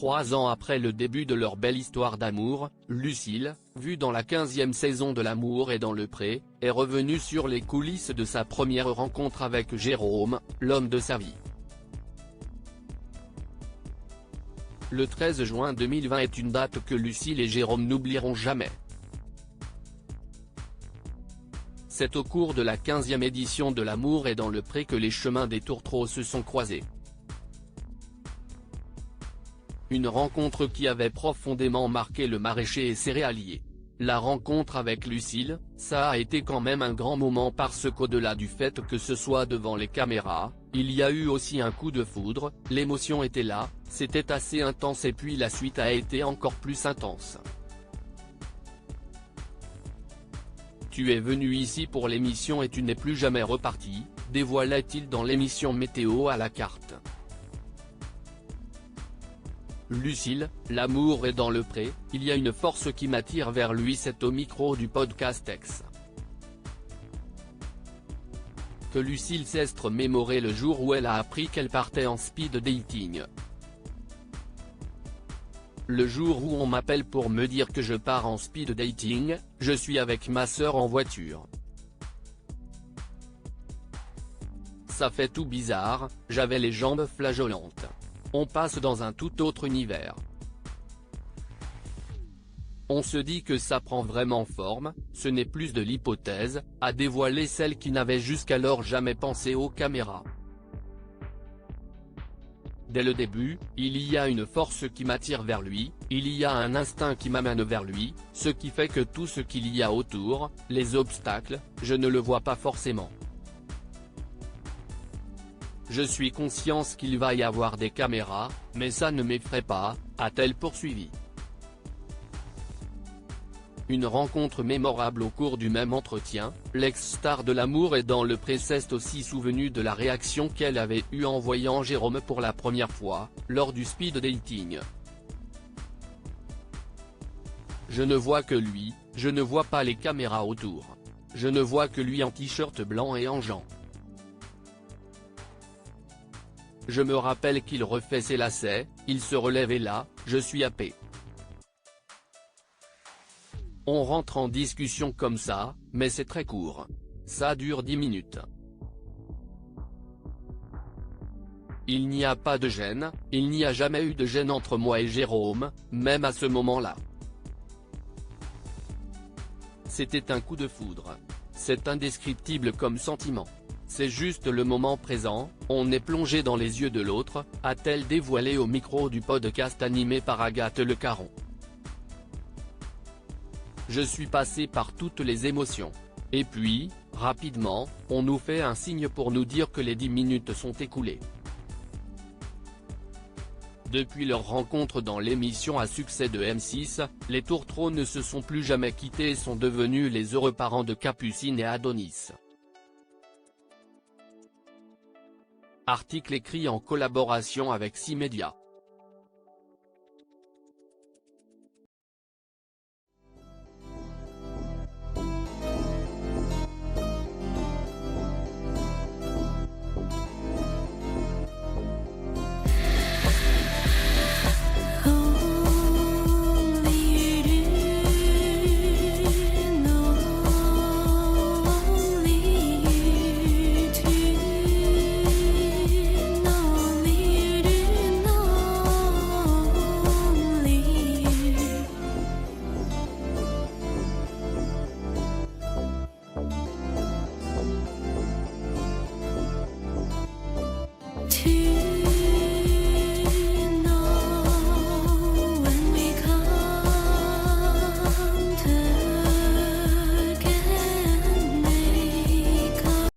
3 ans après le début de leur belle histoire d'amour, Lucille, vue dans la 15e saison de L'amour est dans le pré, est revenue sur les coulisses de sa première rencontre avec Jérôme, l'homme de sa vie. Le 13 juin 2020 est une date que Lucille et Jérôme n'oublieront jamais. C'est au cours de la 15e édition de L'amour est dans le pré que les chemins des tourtereaux se sont croisés. Une rencontre qui avait profondément marqué le maraîcher et céréalier. La rencontre avec Lucille, ça a été quand même un grand moment parce qu'au-delà du fait que ce soit devant les caméras, il y a eu aussi un coup de foudre, l'émotion était là, c'était assez intense et puis la suite a été encore plus intense. Tu es venu ici pour l'émission et tu n'es plus jamais reparti, dévoilait-il dans l'émission Météo à la carte. Lucille, l'amour est dans le pré, il y a une force qui m'attire vers lui, c'est au micro du podcast X que Lucille s'est mémoré le jour où elle a appris qu'elle partait en speed dating. Le jour où on m'appelle pour me dire que je pars en speed dating, je suis avec ma sœur en voiture. Ça fait tout bizarre, j'avais les jambes flageolantes. On passe dans un tout autre univers. On se dit que ça prend vraiment forme, ce n'est plus de l'hypothèse, a dévoilé celle qui n'avait jusqu'alors jamais pensé aux caméras. Dès le début, il y a une force qui m'attire vers lui, il y a un instinct qui m'amène vers lui, ce qui fait que tout ce qu'il y a autour, les obstacles, je ne le vois pas forcément. Je suis consciente qu'il va y avoir des caméras, mais ça ne m'effraie pas, a-t-elle poursuivi. Une rencontre mémorable au cours du même entretien, l'ex-star de L'amour est dans le pré s'est aussi souvenue de la réaction qu'elle avait eue en voyant Jérôme pour la première fois, lors du speed dating. Je ne vois que lui, je ne vois pas les caméras autour. Je ne vois que lui en t-shirt blanc et en jean. Je me rappelle qu'il refait ses lacets, il se relève et là, je suis happé. On rentre en discussion comme ça, mais c'est très court. Ça dure 10 minutes. Il n'y a pas de gêne, il n'y a jamais eu de gêne entre moi et Jérôme, même à ce moment-là. C'était un coup de foudre. C'est indescriptible comme sentiment. C'est juste le moment présent, on est plongé dans les yeux de l'autre, a-t-elle dévoilé au micro du podcast animé par Agathe Le Caron. Je suis passé par toutes les émotions. Et puis, rapidement, on nous fait un signe pour nous dire que les 10 minutes sont écoulées. Depuis leur rencontre dans l'émission à succès de M6, les tourtereaux ne se sont plus jamais quittés et sont devenus les heureux parents de Capucine et Adonis. Article écrit en collaboration avec 6 médias.